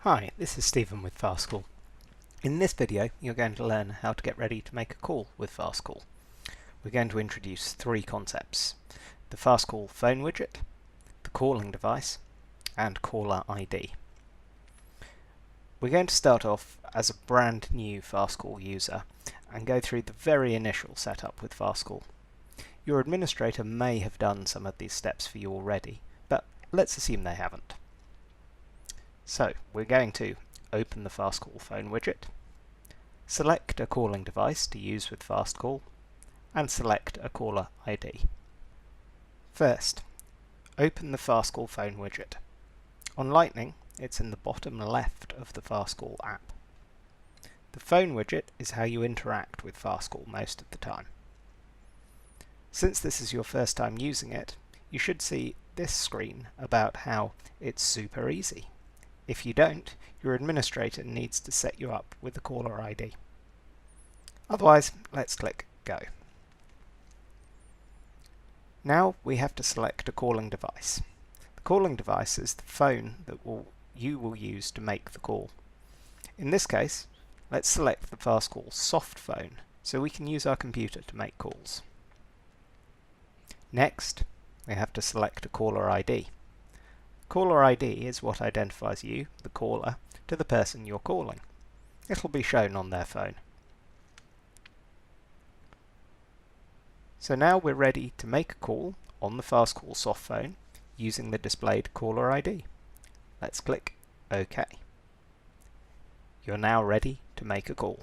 Hi, this is Stephen with Fastcall. In this video, you're going to learn how to get ready to make a call with Fastcall. We're going to introduce three concepts: the Fastcall phone widget, the calling device, and caller ID. We're going to start off as a brand new Fastcall user and go through the very initial setup with Fastcall. Your administrator may have done some of these steps for you already, but let's assume they haven't. So we're going to open the Fastcall phone widget, select a calling device to use with Fastcall, and select a caller ID. First, open the Fastcall phone widget. On Lightning, it's in the bottom left of the Fastcall app. The phone widget is how you interact with Fastcall most of the time. Since this is your first time using it, you should see this screen about how it's super easy. If you don't, your administrator needs to set you up with the caller ID. Otherwise, let's click Go. Now we have to select a calling device. The calling device is the phone that you will use to make the call. In this case, let's select the Fastcall soft phone so we can use our computer to make calls. Next, we have to select a caller ID. Caller ID is what identifies you, the caller, to the person you're calling. It'll be shown on their phone. So now we're ready to make a call on the Fastcall soft phone using the displayed caller ID. Let's click OK. You're now ready to make a call.